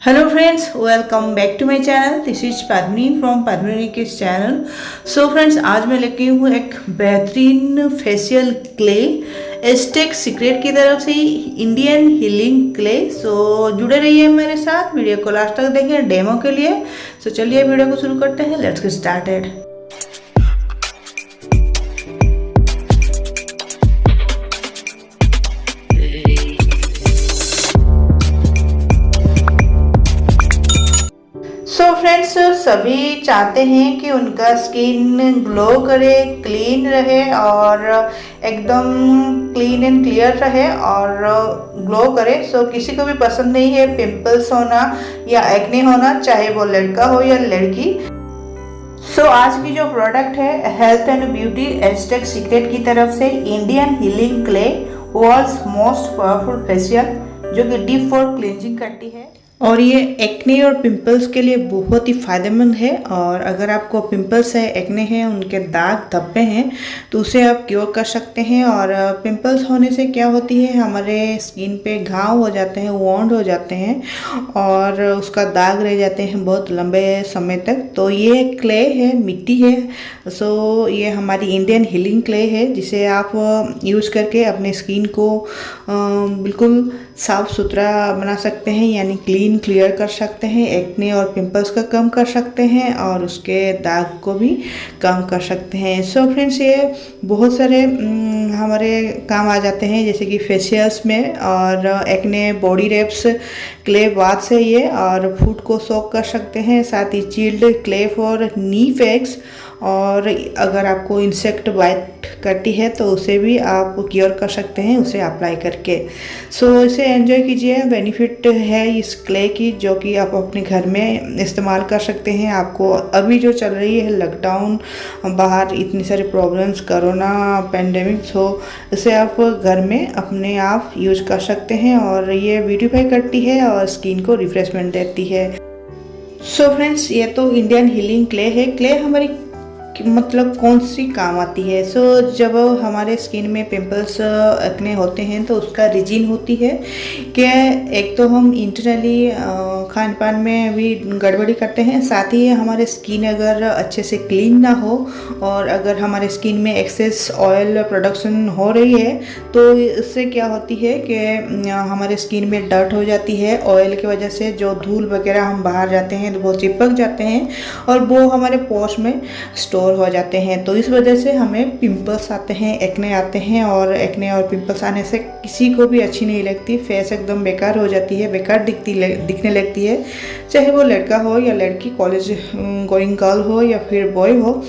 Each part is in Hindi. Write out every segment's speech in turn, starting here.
Hello friends, welcome back to my channel. This is Padmini from Padmini Kids channel. So friends, आज मैं लेके हूँ एक बेहतरीन फेशियल क्ले एस्टेक सीक्रेट की तरफ से इंडियन हीलिंग क्ले। सो जुड़े रहिए मेरे साथ, वीडियो को लास्ट तक देखें डेमो के लिए। सो चलिए वीडियो को शुरू करते हैं। Let's get started. So friends, सभी चाहते हैं कि उनका स्किन ग्लो करे, क्लीन रहे और एकदम क्लीन एंड क्लियर रहे और ग्लो करे। सो किसी को भी पसंद नहीं है पिंपल्स होना या एक्ने होना, चाहे वो लड़का हो या लड़की। सो आज की जो प्रोडक्ट है health and beauty Aztec secret की तरफ से Indian healing clay world's most powerful facial, जो कि डीप फॉर क्लींजिंग करती है और ये एक्ने और पिंपल्स के लिए बहुत ही फ़ायदेमंद है। और अगर आपको पिंपल्स है, एक्ने हैं, उनके दाग धब्बे हैं, तो उसे आप क्योर कर सकते हैं। और पिंपल्स होने से क्या होती है, हमारे स्किन पे घाव हो जाते हैं, वॉन्ड हो जाते हैं और उसका दाग रह जाते हैं बहुत लंबे समय तक। तो ये क्ले है, मिट्टी है। सो ये हमारी इंडियन हीलिंग क्ले है, जिसे आप यूज़ करके अपने स्किन को बिल्कुल साफ़ सुथरा बना सकते हैं, यानी क्लीन क्लियर कर सकते हैं, एक्ने और पिंपल्स का कम कर सकते हैं और उसके दाग को भी कम कर सकते हैं। सो फ्रेंड्स, ये बहुत सारे हमारे काम आ जाते हैं, जैसे कि फेशियल्स में और acne body wraps clay bath से ये और फूड को सोक कर सकते हैं। साथ ही chilled clay for knee packs, और अगर आपको इंसेक्ट बाइट करती है तो उसे भी आप क्योर कर सकते हैं उसे अप्लाई करके। सो इसे एंजॉय कीजिए। बेनिफिट है इस क्ले की, जो कि आप अपने घर में इस्तेमाल कर सकते हैं। आपको अभी जो चल रही है लॉकडाउन, बाहर इतनी सारी प्रॉब्लम्स, कोरोना पेंडेमिक हो, इसे आप घर में अपने आप यूज कर सकते हैं और ये ब्यूटीफाई करती है और स्किन को रिफ्रेशमेंट देती है। सो फ्रेंड्स, ये तो इंडियन हीलिंग क्ले है। क्ले हमारी मतलब कौन सी काम आती है। सो जब हमारे स्किन में पिंपल्स एक्ने होते हैं तो उसका रीजन होती है कि एक तो हम इंटरनली खान पान में भी गड़बड़ी करते हैं, साथ ही हमारे स्किन अगर अच्छे से क्लीन ना हो और अगर हमारे स्किन में एक्सेस ऑयल प्रोडक्शन हो रही है तो इससे क्या होती है कि हमारे स्किन में डर्ट हो जाती है। ऑयल की वजह से जो धूल वगैरह हम बाहर जाते हैं तो वो चिपक जाते हैं और वो हमारे पोर्स में स्टोर हो जाते हैं। तो इस वजह से हमें पिंपल्स आते हैं, एक्ने आते हैं और एक्ने और पिंपल्स आने से किसी को भी अच्छी नहीं लगती। फेस एकदम बेकार हो जाती है, बेकार दिखने लगती है, चाहे वो लड़का हो या लड़की, कॉलेज गोइंग गर्ल हो या फिर बॉय हो।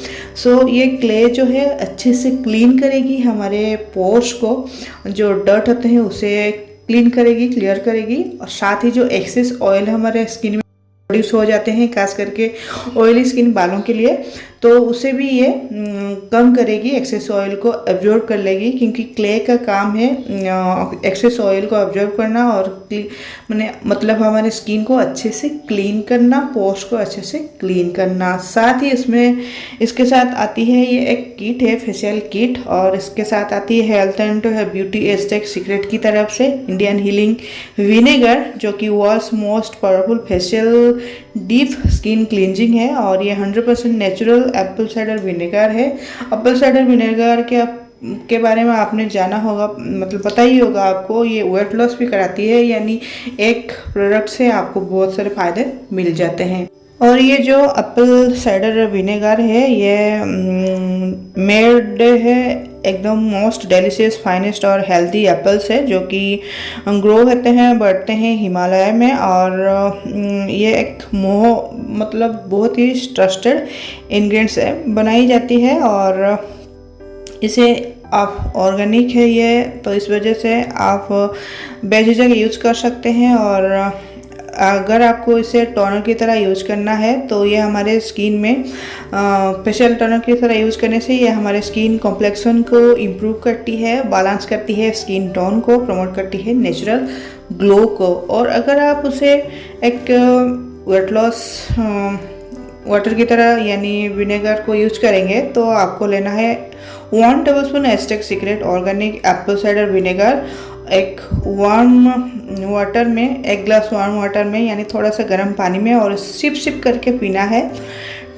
सो ये क्ले जो है अच्छे से क्लीन करेगी हमारे पोर्स को, जो डर्ट होते हैं उसे क्लीन करेगी, क्लियर करेगी। और साथ ही जो एक्सेस ऑयल हमारे स्किन में प्रोड्यूस हो जाते हैं, खास करके ऑयली स्किन बालों के लिए, तो उसे भी ये कम करेगी, एक्सेस ऑयल को एब्जॉर्ब कर लेगी। क्योंकि क्ले का काम है एक्सेस ऑयल को एब्जॉर्ब करना और मतलब हमारे स्किन को अच्छे से क्लीन करना, पोर्स को अच्छे से क्लीन करना। साथ ही इसके साथ आती है ये एक किट है, फेशियल किट, और इसके साथ आती है health and beauty Aztec secret की तरफ से इंडियन हीलिंग विनेगर, जो कि world's most powerful facial deep skin cleansing है। और ये 100% नेचुरल एप्पल साइडर विनेगर है। एप्पल साइडर विनेगर के बारे में आपने जाना होगा, मतलब पता ही होगा आपको, ये वेट लॉस भी कराती है, यानी एक प्रोडक्ट से आपको बहुत सारे फायदे मिल जाते हैं। और ये जो एप्पल साइडर विनेगर है ये मेड है एकदम मोस्ट डेलिशियस, फाइनेस्ट और हेल्दी एप्पल से, जो कि ग्रो होते हैं, बढ़ते हैं हिमालय में। और ये एक मतलब बहुत ही ट्रस्टेड इंग्रेडिएंट्स से बनाई जाती है और इसे आप ऑर्गेनिक है ये, तो इस वजह से आप बेझिझक यूज कर सकते हैं। और अगर आपको इसे टोनर की तरह यूज करना है तो ये हमारे स्किन में फेशियल टोनर की तरह यूज करने से ये हमारे स्किन कॉम्प्लेक्शन को इम्प्रूव करती है, बैलेंस करती है, स्किन टोन को प्रमोट करती है, नेचुरल ग्लो को। और अगर आप उसे एक वेट लॉस वाटर की तरह यानी विनेगर को यूज करेंगे तो आपको लेना है 1 tablespoon asterisk secret organic Apple cider vinegar एक वार्म वाटर में, एक ग्लास वार्म वाटर में यानी थोड़ा सा गर्म पानी में, और सिप सिप करके पीना है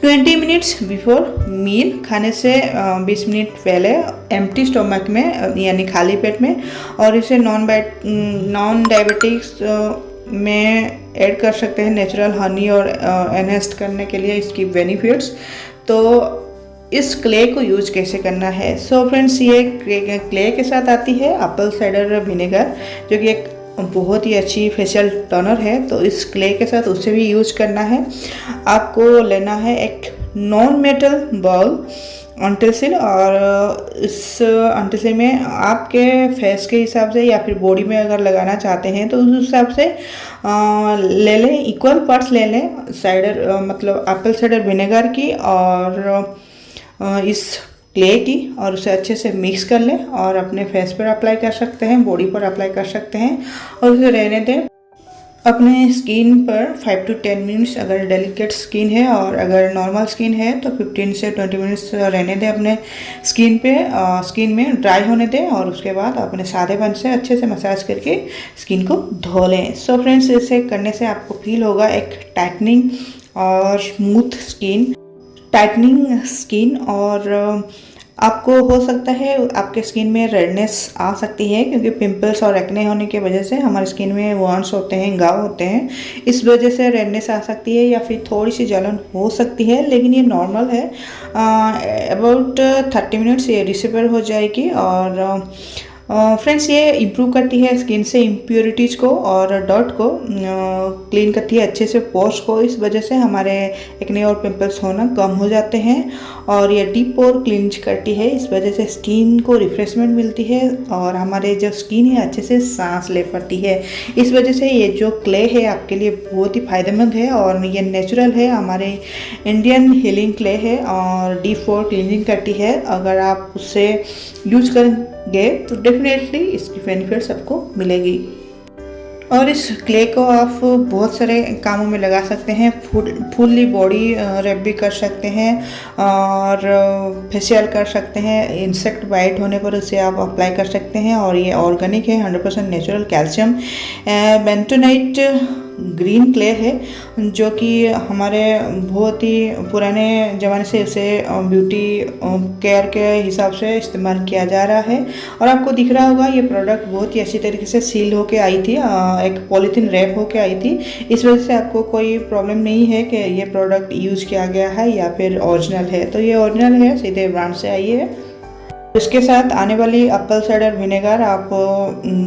20 मिनट्स बिफोर मील, खाने से 20 मिनट पहले एम्प्टी स्टोमक में यानी खाली पेट में। और इसे नॉन डायबिटिक्स में ऐड कर सकते हैं नेचुरल हनी और एनहेंस करने के लिए इसकी बेनिफिट्स। तो इस क्ले को यूज कैसे करना है? सो फ्रेंड्स, ये क्ले के साथ आती है एप्पल साइडर विनेगर, जो कि एक बहुत ही अच्छी फेशियल टोनर है। तो इस क्ले के साथ उसे भी यूज करना है। आपको लेना है एक नॉन मेटल बाउल अंटिल, और इस अंटिल में आपके फेस के हिसाब से या फिर बॉडी में अगर लगाना चाहते हैं तो उस हिसाब से ले लें, इक्वल पार्ट्स ले लें साइडर मतलब एप्पल साइडर विनेगर की और इस क्ले की, और उसे अच्छे से मिक्स कर लें और अपने फेस पर अप्लाई कर सकते हैं, बॉडी पर अप्लाई कर सकते हैं और उसे रहने दें अपने स्किन पर 5 to 10 मिनट्स अगर डेलिकेट स्किन है, और अगर नॉर्मल स्किन है तो 15 से 20 मिनट्स रहने दें अपने स्किन में ड्राई होने दें, और उसके बाद अपने सादेपन से अच्छे से मसाज करके स्किन को धो लें। सो फ्रेंड्स, इसे करने से आपको फील होगा एक टाइटनिंग और स्मूथ स्किन और आपको हो सकता है आपके स्किन में रेडनेस आ सकती है, क्योंकि पिंपल्स और एक्ने होने की वजह से हमारे स्किन में वॉन्स होते हैं, घाव होते हैं, इस वजह से रेडनेस आ सकती है या फिर थोड़ी सी जलन हो सकती है, लेकिन ये नॉर्मल है। अबाउट 30 मिनट्स ये डिसअपीयर हो जाएगी। और फ्रेंड्स, ये इम्प्रूव करती है स्किन से इम्प्योरिटीज़ को और डर्ट को क्लीन करती है अच्छे से, पोर्स को। इस वजह से हमारे एक्ने और पिंपल्स होना कम हो जाते हैं। और ये डीप पोर क्लींज करती है, इस वजह से स्किन को रिफ्रेशमेंट मिलती है और हमारे जो स्किन है अच्छे से सांस ले पाती है। इस वजह से ये जो क्ले है आपके लिए बहुत ही फ़ायदेमंद है, और ये नेचुरल है, हमारे इंडियन हीलिंग क्ले है और डीप पोर क्लींजिंग करती है। अगर आप उससे यूज करेंगे तो डेफिनेटली इसकी बेनिफिट्स आपको मिलेगी। और इस क्ले को आप बहुत सारे कामों में लगा सकते हैं, फुल्ली बॉडी रैप भी कर सकते हैं और फेशियल कर सकते हैं। इंसेक्ट बाइट होने पर उसे आप अप्लाई कर सकते हैं, और ये ऑर्गेनिक है, 100% natural calcium bentonite green clay है, जो कि हमारे बहुत ही पुराने ज़माने से इसे ब्यूटी केयर के हिसाब से इस्तेमाल किया जा रहा है। और आपको दिख रहा होगा ये प्रोडक्ट बहुत ही अच्छी तरीके से सील होके आई थी, एक पॉलीथीन रैप होके आई थी। इस वजह से आपको कोई प्रॉब्लम नहीं है कि ये प्रोडक्ट यूज़ किया गया है या फिर ओरिजिनल है। तो ये ओरिजिनल है, सीधे ब्रांड से आई है। इसके साथ आने वाली एप्पल साइडर विनेगर आप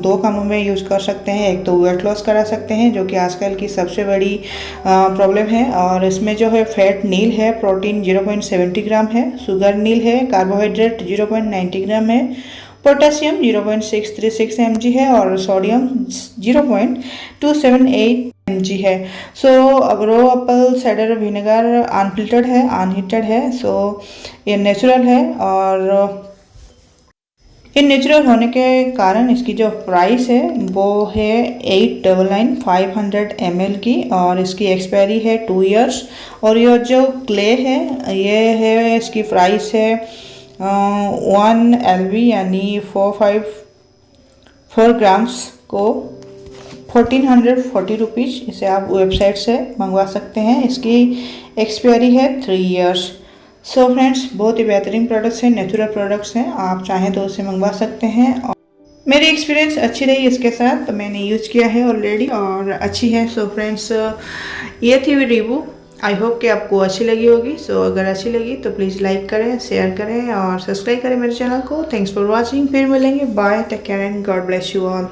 2 कामों में यूज़ कर सकते हैं। एक तो वेट लॉस करा सकते हैं, जो कि आजकल की सबसे बड़ी प्रॉब्लम है, और इसमें जो है फैट नील है, प्रोटीन 0.70 ग्राम है, शुगर नील है, कार्बोहाइड्रेट 0.90 ग्राम है, पोटेशियम 0.636 mg है और सोडियम 0.278 mg है। सो अब रो एप्पल साइडर विनेगर अनफिल्टर्ड है, अनहीटेड है, सो ये नेचुरल है। और ये नेचुरल होने के कारण इसकी जो प्राइस है वो है 899 500 ml की, और इसकी एक्सपायरी है 2 इयर्स। और ये जो क्ले है ये है, इसकी प्राइस है 1 LV यानी 4 ग्राम्स को 1440 रुपीज़। इसे आप वेबसाइट से मंगवा सकते हैं। इसकी एक्सपायरी है 3 इयर्स। सो फ्रेंड्स, बहुत ही बेहतरीन प्रोडक्ट्स हैं, नेचुरल प्रोडक्ट्स हैं, आप चाहें तो उसे मंगवा सकते हैं। और मेरी एक्सपीरियंस अच्छी रही इसके साथ, तो मैंने यूज़ किया है ऑलरेडी और अच्छी है। सो फ्रेंड्स, ये थी रिव्यू। आई होप कि आपको अच्छी लगी होगी। सो अगर अच्छी लगी तो प्लीज़ लाइक करें, शेयर करें और सब्सक्राइब करें मेरे चैनल को। Thanks for watching. फिर मिलेंगे। Bye, take care and God bless you all.